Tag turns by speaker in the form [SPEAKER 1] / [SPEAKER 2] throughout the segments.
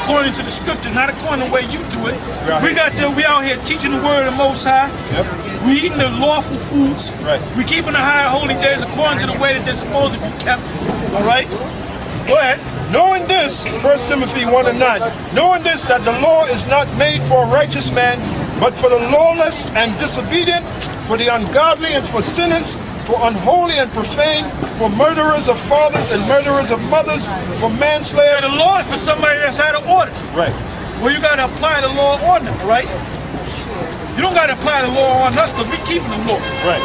[SPEAKER 1] according to the scriptures, not according to the way you do it.
[SPEAKER 2] Right.
[SPEAKER 1] We out here teaching the word of the Most High.
[SPEAKER 2] Yep.
[SPEAKER 1] We eating the lawful foods.
[SPEAKER 2] Right.
[SPEAKER 1] We keeping the high holy days according to the way that they're supposed to be kept. All right? Go ahead.
[SPEAKER 2] Knowing this, 1 Timothy 1:9, knowing this, that the law is not made for a righteous man, but for the lawless and disobedient, for the ungodly and for sinners, for unholy and profane, for murderers of fathers and murderers of mothers, for manslayers.
[SPEAKER 1] The law is for somebody that's out of order.
[SPEAKER 2] Right.
[SPEAKER 1] Well, you got to apply the law on them, right? You don't got to apply the law on us because we keeping the law.
[SPEAKER 2] Right.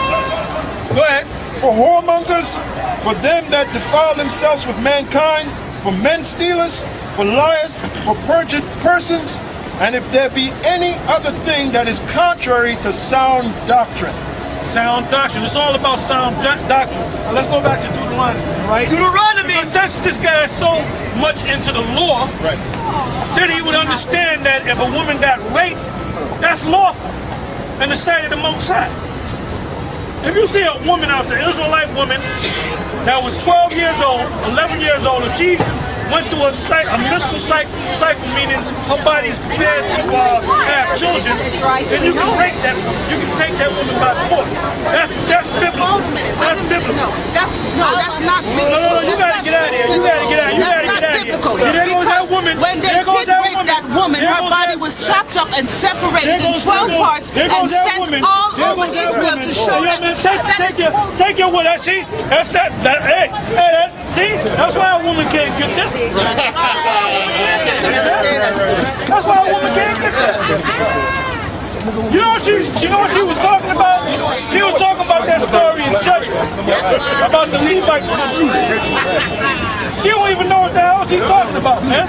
[SPEAKER 1] Go ahead.
[SPEAKER 2] For whoremongers, for them that defile themselves with mankind, for men stealers, for liars, for perjured persons, and if there be any other thing that is contrary to sound doctrine.
[SPEAKER 1] Sound doctrine. It's all about sound doctrine. Now let's go back to Deuteronomy, right?
[SPEAKER 3] Deuteronomy!
[SPEAKER 1] Because since this guy is so much into the law,
[SPEAKER 2] Right.
[SPEAKER 1] then he would understand that if a woman got raped, that's lawful in the sight of the Most High. If you see a woman out there, Israelite woman, that was 12 years old, 11 years old, if she went through a menstrual cycle, meaning her body's prepared to have children, then you can rape that woman. You can take that woman by force. That's biblical. That's biblical.
[SPEAKER 4] No, that's not biblical.
[SPEAKER 1] No, you gotta get out of here. You gotta get out. You gotta get out of here. See, there goes that woman.
[SPEAKER 4] When they did rape that woman, her body was chopped up and separated in 12 parts and sent all over Israel to show that.
[SPEAKER 1] Take your word. See, that's that. See, that's why a woman can't get this. That's why a woman can't get that. You know what she was talking about? She was talking about that story in Judges about the Levites and the Jews. She don't even know what the hell she's talking about, man.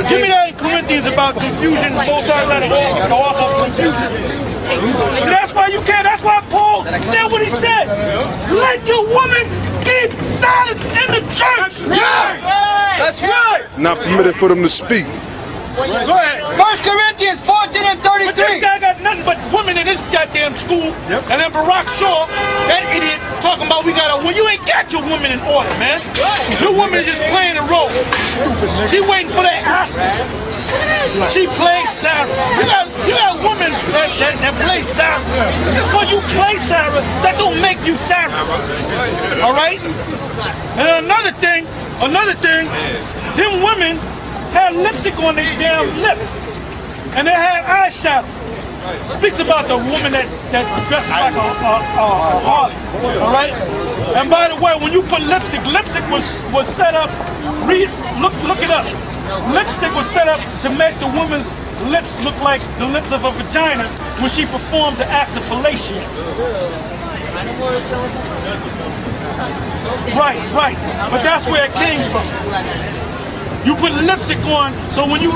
[SPEAKER 1] Give me that in Corinthians about confusion. Both sides let it off of confusion. See, that's why you can't. That's why Paul said what he said. Let your woman keep silent in the church.
[SPEAKER 3] Right. That's right.
[SPEAKER 5] It's not permitted for them to speak.
[SPEAKER 1] Go ahead.
[SPEAKER 3] 1 Corinthians 14 and 33.
[SPEAKER 1] But this guy got nothing but women in this goddamn school.
[SPEAKER 2] Yep.
[SPEAKER 1] And then Barack Shaw, that idiot, talking about we got a. Well, you ain't got your woman in order, man. Your woman is just playing a role. She waiting for that Oscar. She plays Sarah. You got women that play Sarah. Just because you play Sarah, that don't make you Sarah. All right. And another thing, them women had lipstick on their damn lips, and they had eyeshadow. Speaks about the woman that dresses like a harlot. All right. And by the way, when you put lipstick was set up. Look it up. Lipstick was set up to make the woman's lips look like the lips of a vagina when she performed the act of fellatio. Right. But that's where it came from. You put lipstick on, so when you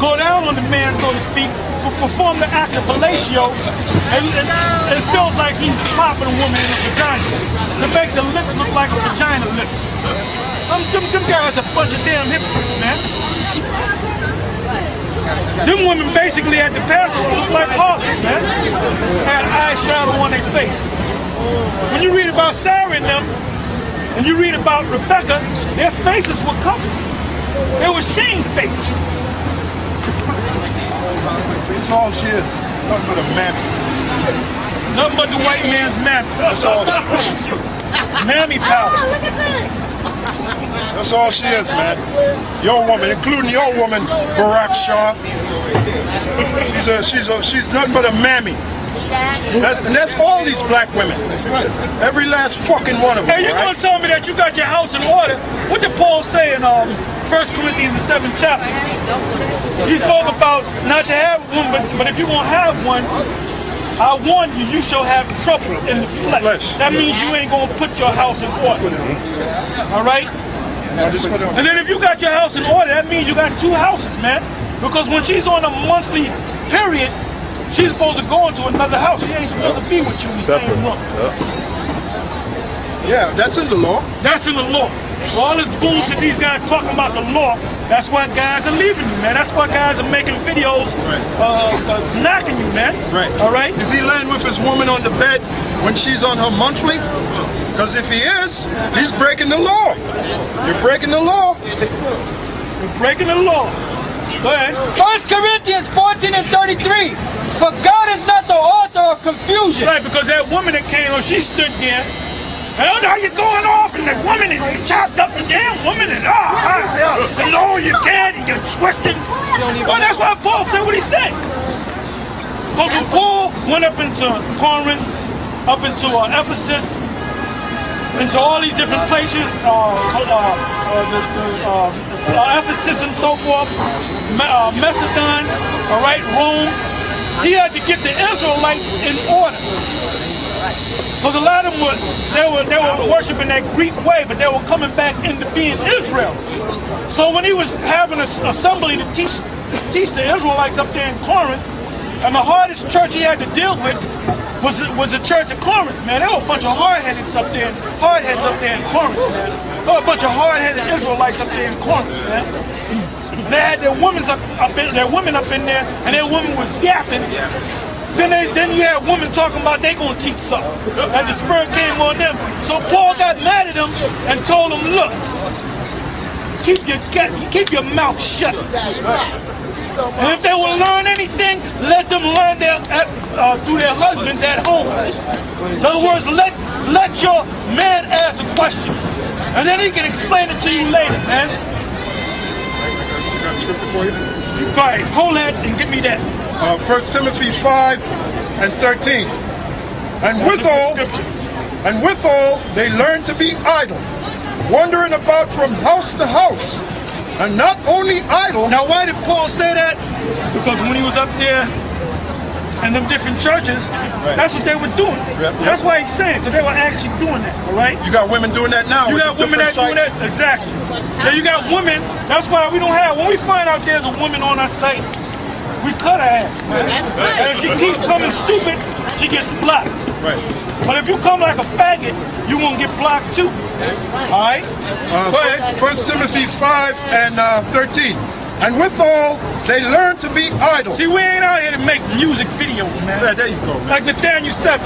[SPEAKER 1] go down on the man, so to speak, perform the act of fellatio, it feels like he's popping a woman in the vagina to make the lips look like a vagina lips. Them guys are a bunch of damn hypocrites, man. Them women basically at the pastor look like harlots, man. Had eyeshadow on their face. When you read about Sarah and them, and you read about Rebecca, their faces were covered. They were shamefaced.
[SPEAKER 2] That's all she is. Nothing but a mammy.
[SPEAKER 1] Nothing but the white man's mammy.
[SPEAKER 2] That's all she is.
[SPEAKER 1] Mammy power.
[SPEAKER 2] That's all she is, man. Your woman, including your woman, Barack Shaw. She's nothing but a mammy. And that's all these black women. Every last fucking one of them.
[SPEAKER 1] Hey, you gonna tell me that you got your house in order? What did Paul say in 1 Corinthians the 7th chapter? He spoke about not to have one, but if you're gonna have one, I warn you, you shall have trouble in the flesh. That means you ain't gonna put your house in order. All right? And then if you got your house in order, that means you got two houses, man. Because when she's on a monthly period, she's supposed to go into another house. She ain't supposed to be with you in the same room.
[SPEAKER 2] Yeah, that's in the law.
[SPEAKER 1] That's in the law. All this bullshit these guys talking about the law, that's why guys are leaving you, man. That's why guys are making videos knocking you, man.
[SPEAKER 2] Right.
[SPEAKER 1] All right?
[SPEAKER 2] Is he laying with his woman on the bed when she's on her monthly? Because if he is, he's breaking the law. You're breaking the law.
[SPEAKER 1] You're breaking the law. Go ahead.
[SPEAKER 3] 1 Corinthians 14 and 33. For God is not the author of confusion.
[SPEAKER 1] Right, because that woman that came on, she stood there. I don't know how you're going off, and the woman is chopped up, the damn woman, and no, you can't, and you're twisting. Well, that's why Paul said what he said. Because when Paul went up into Corinth, up into Ephesus, into all these different places, Ephesus and so forth, Macedon, all right, Rome, he had to get the Israelites in order. Because a lot of them they were worshiping that Greek way, but they were coming back into being Israel. So when he was having an assembly to teach the Israelites up there in Corinth, and the hardest church he had to deal with was the church of Corinth, man. There were a bunch of hardheads up there in Corinth, man. There were a bunch of hardheaded Israelites up there in Corinth, man. And they had their women up in there, and their women was yapping. Then you had women talking about they gonna teach something. And the spirit came on them. So Paul got mad at them and told them, look, keep your mouth shut. And if they will learn anything, let them learn through their husbands at home. In other words, let your man ask a question, and then he can explain it to you later, man.
[SPEAKER 2] Got a scripture for you?
[SPEAKER 1] Go ahead, hold that and give me that.
[SPEAKER 2] 1 Timothy 5 and 13. And withal, they learn to be idle, wandering about from house to house. And not only idle.
[SPEAKER 1] Now, why did Paul say that? Because when he was up there in them different churches, that's what they were doing. That's why he's saying, because they were actually doing that, all right?
[SPEAKER 2] You got women doing that now.
[SPEAKER 1] You got women that doing that? Exactly. Yeah, you got women. That's why we don't have, when we find out there's a woman on our site, we cut her ass. And if she keeps coming stupid, she gets blocked.
[SPEAKER 2] Right.
[SPEAKER 1] But if you come like a faggot, you won't get blocked too. All right? Go ahead.
[SPEAKER 2] 1 Timothy 5 and 13. And withal, they learn to be idle.
[SPEAKER 1] See, we ain't out here to make music videos, man.
[SPEAKER 2] Yeah, there you go, man.
[SPEAKER 1] Like Nathaniel 7.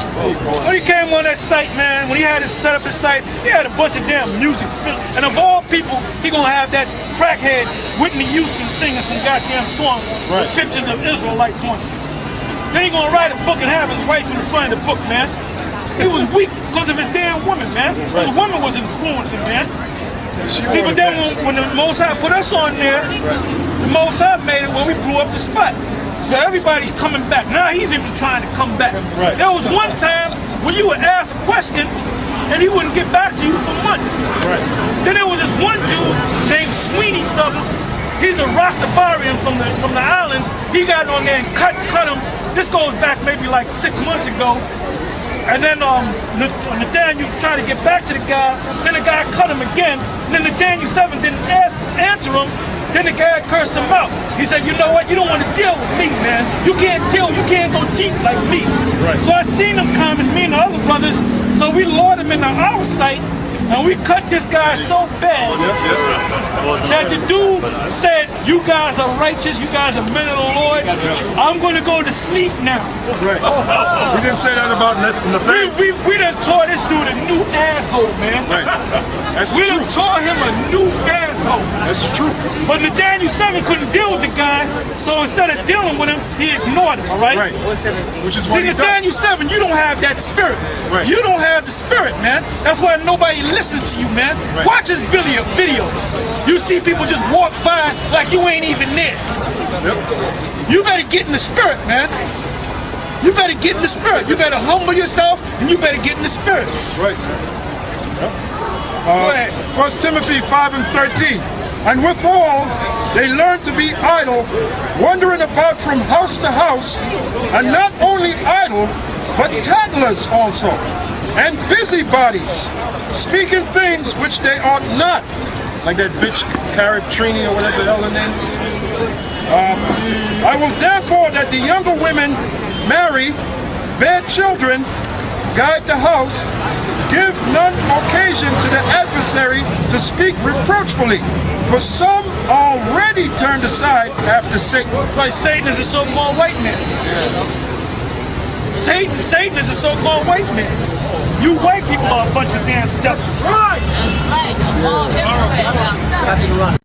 [SPEAKER 1] When he came on that site, man, when he had to set up his site, he had a bunch of damn music. And of all people, he gonna have that crackhead Whitney Houston singing some goddamn song with pictures of Israelites on it. Then he gonna write a book and have his wife in the front of the book, man. He was weak because of his damn woman, man. His woman was influencing, man. See, but then when the Most High put us on there, the Most High made it when we blew up the spot. So everybody's coming back. Now he's even trying to come back.
[SPEAKER 2] Right.
[SPEAKER 1] There was one time when you would ask a question and he wouldn't get back to you for months.
[SPEAKER 2] Right.
[SPEAKER 1] Then there was this one dude named Sweeney something. He's a Rastafarian from the islands. He got on there and cut him. This goes back maybe like 6 months ago. And then Nathaniel tried to get back to the guy. Then the guy cut him again. And then Nathaniel 7 didn't answer him. Then the guy cursed him out. He said, you know what? You don't want to deal with me, man. You can't go deep like me.
[SPEAKER 2] Right.
[SPEAKER 1] So I seen them comments, me and the other brothers. So we lured him into our site. And we cut this guy so bad that the dude said, you guys are righteous, you guys are men of the Lord. I'm going to go to sleep now.
[SPEAKER 2] Right. We didn't say that about Nathaniel.
[SPEAKER 1] We done taught this dude a new asshole, man.
[SPEAKER 2] Right. That's
[SPEAKER 1] We
[SPEAKER 2] the
[SPEAKER 1] done
[SPEAKER 2] truth.
[SPEAKER 1] taught him a new asshole.
[SPEAKER 2] That's the truth.
[SPEAKER 1] But Nathaniel 7 couldn't deal with the guy, so instead of dealing with him, he ignored him, all right?
[SPEAKER 2] Right. Which is what
[SPEAKER 1] See,
[SPEAKER 2] he
[SPEAKER 1] Nathaniel
[SPEAKER 2] does.
[SPEAKER 1] 7, you don't have that spirit.
[SPEAKER 2] Right.
[SPEAKER 1] You don't have the spirit, man. That's why nobody listens to you, man.
[SPEAKER 2] Right.
[SPEAKER 1] Watch his videos. You see people just walk by like you ain't even there.
[SPEAKER 2] Yep.
[SPEAKER 1] You better get in the spirit, man. You better get in the spirit. You better humble yourself, and you better get in the spirit.
[SPEAKER 2] Right. Yep.
[SPEAKER 1] Go ahead.
[SPEAKER 2] 1 Timothy 5 and 13. And withal, they learn to be idle, wandering about from house to house, and not only idle, but tattlers also, and busybodies, speaking things which they ought not. Like that bitch Carrot Trini or whatever the hell her name is. I will therefore that the younger women marry, bear children, guide the house, give none occasion to the adversary to speak reproachfully, for some already turned aside after Satan.
[SPEAKER 1] Like Satan is a so-called white man. Satan is a so-called white man. You white people are a bunch of damn ducks.
[SPEAKER 4] That's right. All hypocrites out there.